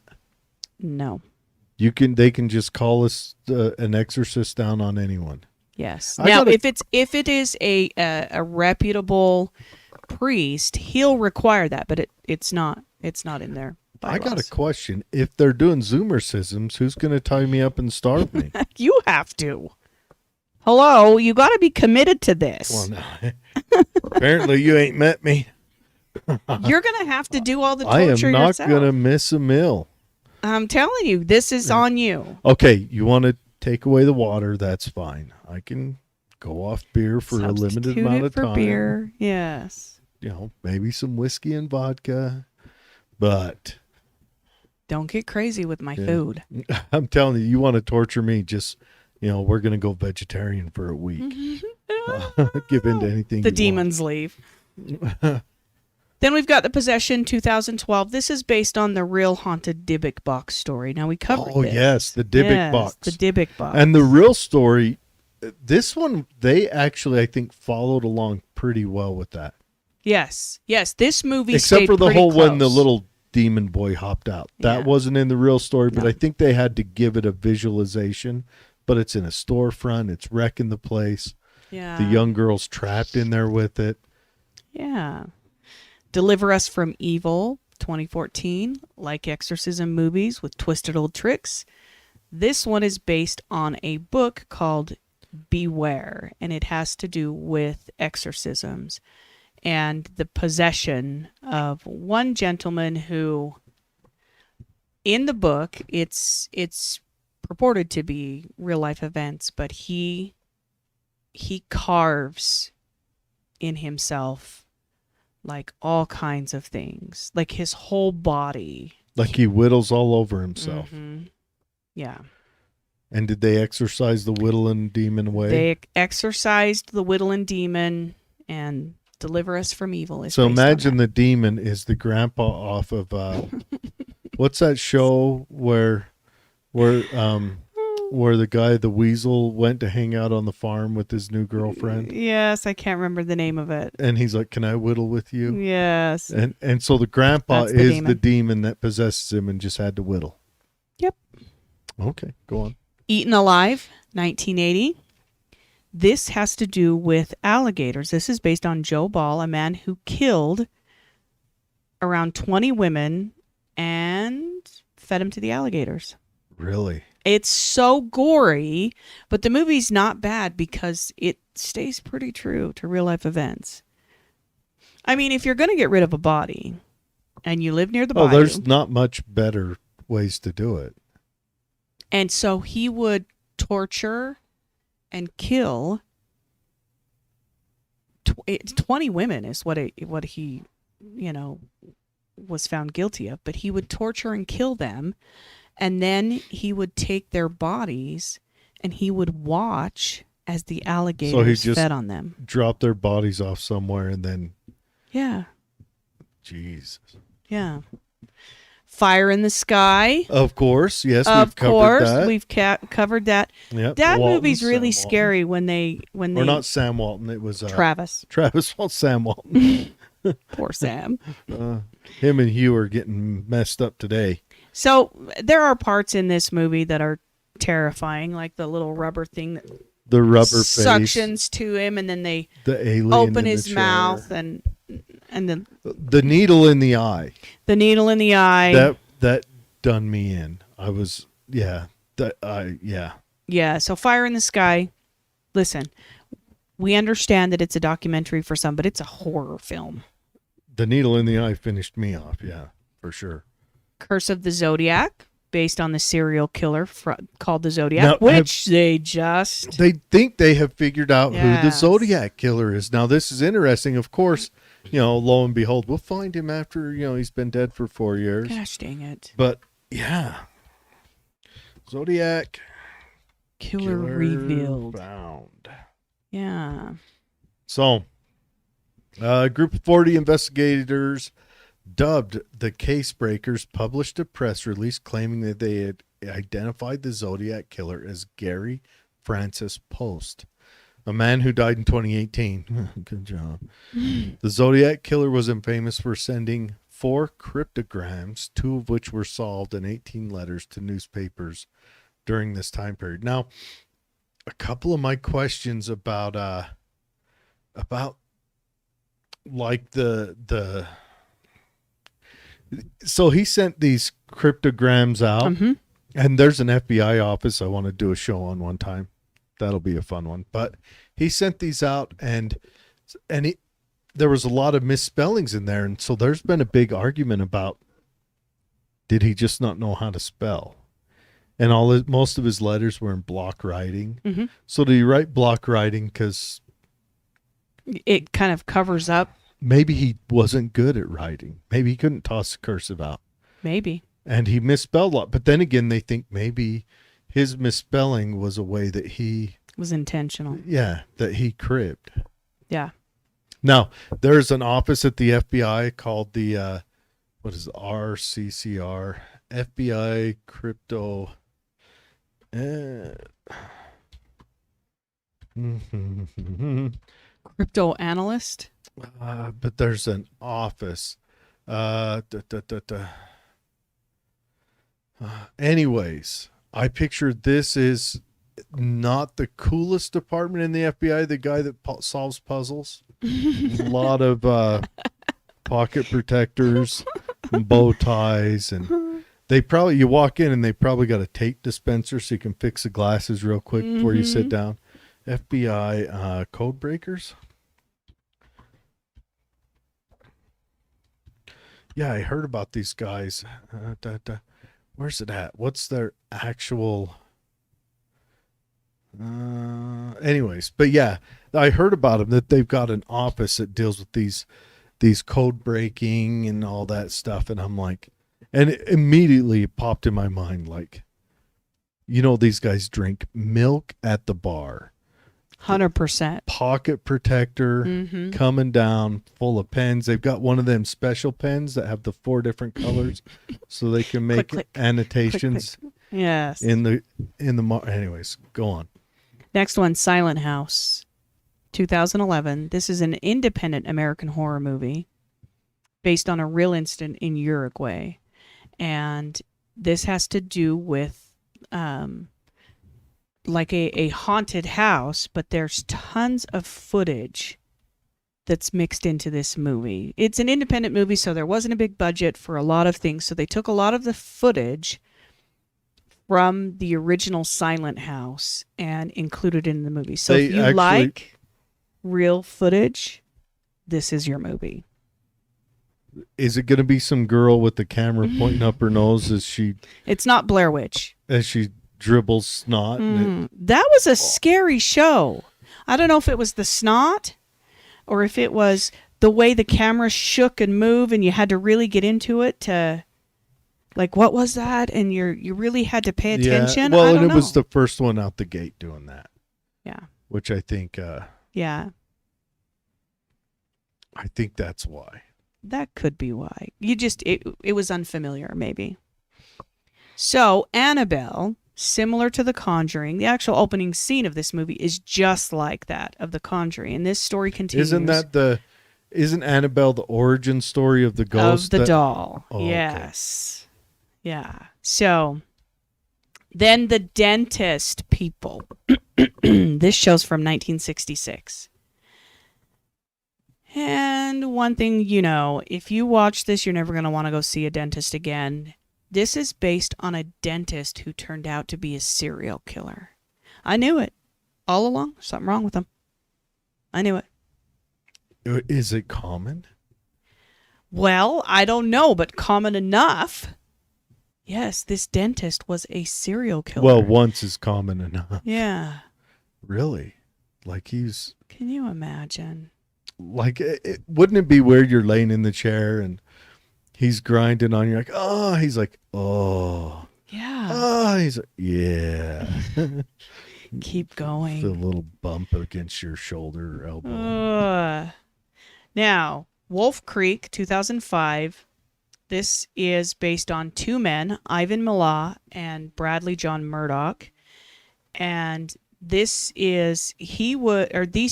No. They can just call us an exorcist down on anyone. Yes. Now, if it is a reputable priest, he'll require that, but it's not in there. I got a question. If they're doing Zoomercisms, who's going to tie me up and starve me? You have to. Hello, you got to be committed to this. Well, no. Apparently, you ain't met me. You're going to have to do all the torture yourself. I am not going to miss a meal. I'm telling you, this is on you. Okay, you want to take away the water? That's fine. I can go off beer for a limited amount of time. Beer, yes. Maybe some whiskey and vodka, but don't get crazy with my food. I'm telling you, you want to torture me? Just we're gonna go vegetarian for a week. Give in to anything. The demons leave. Then we've got The Possession, 2012. This is based on the real haunted Dybbuk box story. Now, we covered this. Yes, the Dybbuk box. The Dybbuk box. And the real story, this one, they actually, I think, followed along pretty well with that. Yes. This movie except for the whole close. When the little demon boy hopped out. That wasn't in the real story, but I think they had to give it a visualization. But it's in a storefront. It's wrecking the place. Yeah. The young girl's trapped in there with it. Yeah. Deliver Us from Evil, 2014, like exorcism movies with twisted old tricks. This one is based on a book called Beware, and it has to do with exorcisms and the possession of one gentleman who, in the book, it's purported to be real life events, but he carves in himself like all kinds of things, like his whole body. Like he whittles all over himself. Mm-hmm. Yeah. And did they exorcise the whittling demon away? They exorcised the whittling demon, and Deliver Us from Evil. So imagine the demon is the grandpa off of what's that show where the guy, the weasel, went to hang out on the farm with his new girlfriend? Yes, I can't remember the name of it. And he's like, "Can I whittle with you?" Yes. And so the grandpa is the demon that possesses him and just had to whittle. Yep. Okay, go on. Eaten Alive, 1980. This has to do with alligators. This is based on Joe Ball, a man who killed around 20 women and fed them to the alligators. Really? It's so gory, but the movie's not bad because it stays pretty true to real life events. I mean, if you're going to get rid of a body and you live near the bayou. There's not much better ways to do it. And so he would torture and kill 20 women is what he, was found guilty of. But he would torture and kill them. And then he would take their bodies and he would watch as the alligators fed on them. Drop their bodies off somewhere and then... Yeah. Jesus. Yeah. Fire in the Sky. Of course. Yes, We've covered that. Yep. That Walton, movie's really Sam scary when they Or not Sam Walton. It was... Travis. Sam Walton. Poor Sam. Him and Hugh are getting messed up today. So there are parts in this movie that are terrifying, like the little rubber thing that the rubber suctions to him, and then they alien open his mouth and then the needle in the eye. The needle in the eye. That done me in. I was yeah. Yeah. So Fire in the Sky. Listen, we understand that it's a documentary for some, but it's a horror film. The needle in the eye finished me off. Yeah, for sure. Curse of the Zodiac, based on the serial killer called the Zodiac, they think they have figured out who the Zodiac killer is. Now, this is interesting. Of course, lo and behold, we'll find him after, he's been dead for 4 years. Gosh dang it. But, yeah. Zodiac killer revealed. Found. Yeah. So, a group of 40 investigators dubbed the Case Breakers published a press release claiming that they had identified the Zodiac killer as Gary Francis Post, a man who died in 2018. Good job. The Zodiac killer was famous for sending 4 cryptograms, 2 of which were solved, and 18 letters to newspapers during this time period. Now, a couple of my questions about like the so he sent these cryptograms out, and there's an FBI office I want to do a show on one time. That'll be a fun one. But he sent these out, and there was a lot of misspellings in there, and so there's been a big argument about, did he just not know how to spell? And most of his letters were in block writing. Mm-hmm. So did he write block writing because it kind of covers up? Maybe he wasn't good at writing. Maybe he couldn't toss the cursive out. Maybe. And he misspelled a lot. But then again, they think maybe his misspelling was a way that he... was intentional. Yeah, that he cribbed. Yeah. Now, there's an office at the FBI called the, RCCR, FBI Crypto... Crypto analyst? But there's an office. Anyways, I picture this is not the coolest department in the FBI. The guy that solves puzzles. A lot of pocket protectors and bow ties, and you walk in and they probably got a tape dispenser so you can fix the glasses real quick before you sit down. FBI code breakers. Yeah, I heard about these guys. Where's it at? What's their actual... anyways, but yeah, I heard about them, that they've got an office that deals with these code breaking and all that stuff. And I'm like, and it immediately popped in my mind, like, these guys drink milk at the bar. 100%. Pocket protector coming down full of pens. They've got one of them special pens that have the 4 different colors so they can make annotations. Click. Yes. Anyways, go on. Next one, Silent House, 2011. This is an independent American horror movie based on a real incident in Uruguay. And this has to do with like a haunted house, but there's tons of footage that's mixed into this movie. It's an independent movie, so there wasn't a big budget for a lot of things. So they took a lot of the footage from the original Silent House and included in the movie. So They if you actually- like real footage, this is your movie. Is it going to be some girl with the camera pointing up her nose It's not Blair Witch. as she dribbles snot? And That was a scary show. I don't know if it was the snot or if it was the way the camera shook and moved and you had to really get into it to, like, what was that? And you really had to pay attention. Well, I and don't it know. was the first one out the gate doing that. Yeah. Which I think Yeah. that's why. That could be why. It was unfamiliar, maybe. So, Annabelle, similar to The Conjuring, the actual opening scene of this movie is just like that of The Conjuring. And this story continues. Isn't Annabelle the origin story of the ghost? Of the doll. Oh, okay. Yes. Yeah. So, then The Dentist, people. This show's from 1966. And one thing you know, if you watch this, you're never going to want to go see a dentist again. This is based on a dentist who turned out to be a serial killer. I knew it all along. Something wrong with him. I knew it. Is it common? Well, I don't know, but common enough. Yes, this dentist was a serial killer. Well, once is common enough. Yeah. Really? Like he's... Can you imagine? Like, wouldn't it be weird you're laying in the chair and he's grinding on you like, oh, he's like, oh. Yeah. Oh, he's like, yeah. Keep going. The little bump against your shoulder or elbow. Now, Wolf Creek, 2005. This is based on two men, Ivan Milah and Bradley John Murdoch. And these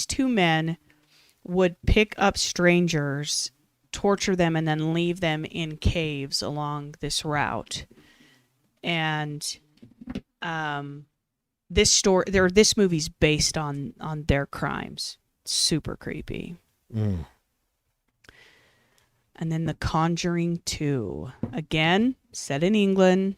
two men would pick up strangers, torture them, and then leave them in caves along this route. And this movie's based on their crimes. Super creepy. Mm. And then The Conjuring 2. Again, set in England.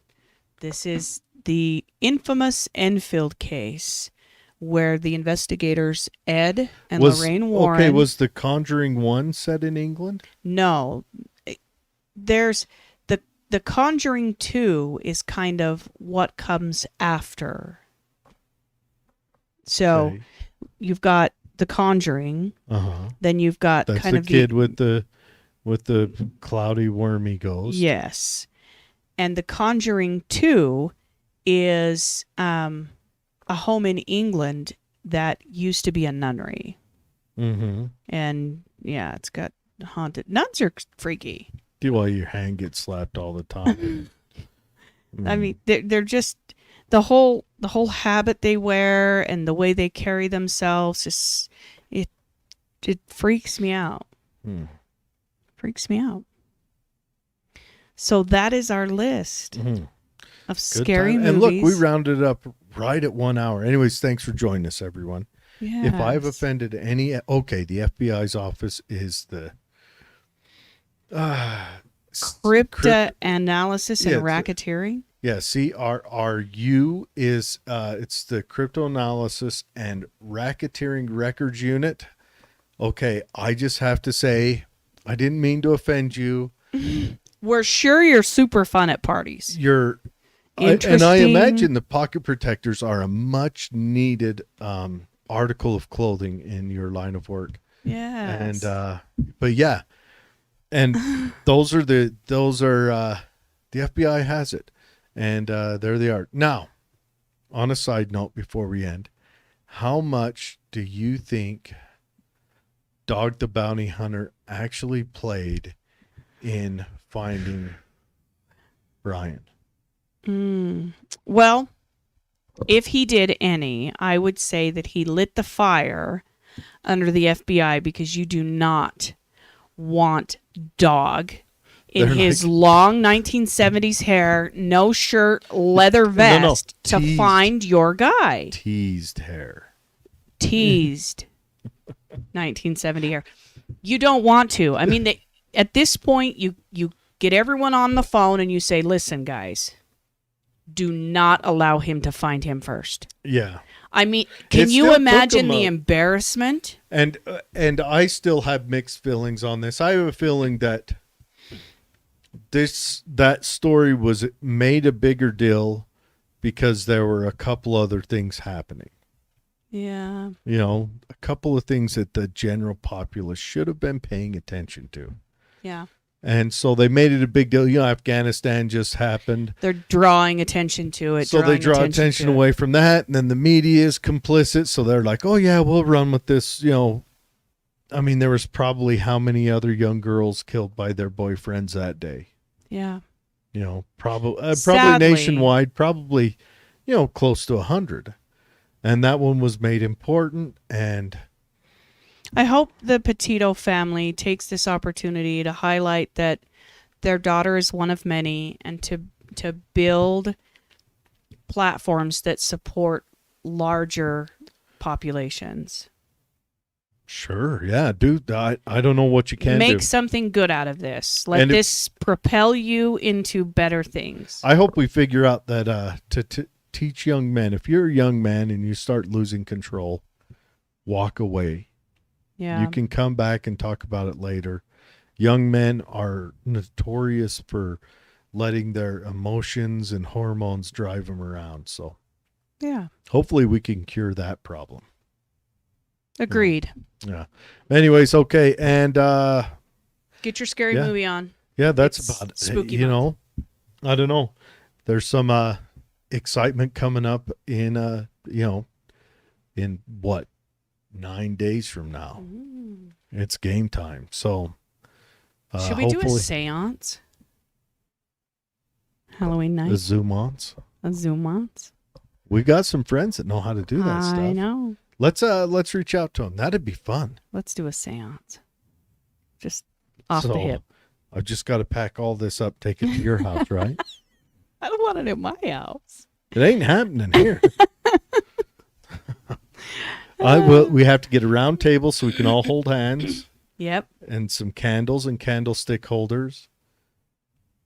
This is the infamous Enfield case where the investigators, Ed and Lorraine Warren... Okay, was The Conjuring 1 set in England? No. There's... The Conjuring 2 is kind of what comes after. So, Okay. You've got The Conjuring. Uh-huh. Then you've got That's kind the of kid with the cloudy, wormy ghost. Yes. And The Conjuring 2 is a home in England that used to be a nunnery. Mm-hmm. And, yeah, it's got haunted... Nuns are freaky. Well, your hand gets slapped all the time. I mean, they're just... The whole habit they wear and the way they carry themselves, it freaks me out. Hmm. Freaks me out. So that is our list Mhm. of Good scary time. movies. And look, we rounded it up right at 1 hour. Anyways, thanks for joining us, everyone. Yes. If I've offended any... Okay, the FBI's office is the... Cryptanalysis and Yeah, racketeering. Yeah, CRRU is... it's the Cryptanalysis and Racketeering Records Unit. Okay, I just have to say, I didn't mean to offend you. We're sure you're super fun at parties. And I Interesting. imagine the pocket protectors are a much needed article of clothing in your line of work. Yes. And but yeah, and those are the FBI has it, and there they are. Now, on a side note, before we end, how much do you think Dog the Bounty Hunter actually played in finding Brian? Well, if he did any, I would say that he lit the fire under the FBI because you do not want Dog in They're his like- long 1970s hair, no shirt, leather vest to teased. find your guy. Teased hair. Teased 1970 hair. You don't want to. I mean, at this point, you get everyone on the phone and you say, listen, guys, do not allow him to find him first. Yeah. I mean, can It you still took imagine him the a- embarrassment? And I still have mixed feelings on this. I have a feeling that that story was made a bigger deal because there were a couple other things happening. Yeah. You know, a couple of things that the general populace should have been paying attention to. Yeah. And so they made it a big deal. You know, Afghanistan just happened. They're drawing attention to it. So they draw drawing attention to it. away from that. And then the media is complicit. So they're like, oh, yeah, we'll run with this. You know, I mean, there was probably how many other young girls killed by their boyfriends that day? Yeah. You know, probably Sadly. nationwide, probably, you know, close to 100. And that one was made important. And I hope the Petito family takes this opportunity to highlight that their daughter is one of many, and to build platforms that support larger populations. sure, yeah, dude, I don't know what you can Make do. something good out of this. Let And if- this propel you into better things. I hope we figure out that to teach young men, if you're a young man and you start losing control, walk away. Yeah. You can come back and talk about it later. Young men are notorious for letting their emotions and hormones drive them around. So Yeah. hopefully we can cure that problem. Agreed. Yeah. Anyways, okay. And Get your scary Yeah. movie on. yeah, that's It's about it. spooky You month. know, I don't know. There's some excitement coming up in in what, 9 days from now. Ooh. It's game time. So Should we do a hopefully seance? Halloween night? the Zoom-ons. A Zoom-ons? We got some friends that know how to do that I stuff. know. Let's reach out to them. That'd be fun. Let's do a seance. Just off So, the hip. I've just got to pack all this up, take it to your house, right? I don't want it at my house. It ain't happening here. We have to get a round table so we can all hold hands, Yep. and some candles and candlestick holders.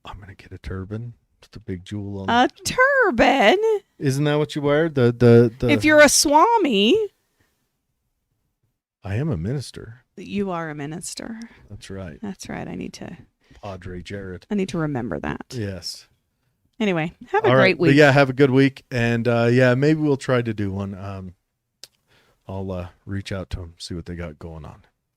I'm gonna get a turban with the big jewel on it. A turban? Isn't that what you wear? The If you're a Swami, I am a minister. you are a minister. That's right. That's right. I need to Padre Jared. remember that. Yes. Anyway, have a All right. great week. But yeah, have a good week. And maybe we'll try to do one. I'll reach out to them, see what they got going on.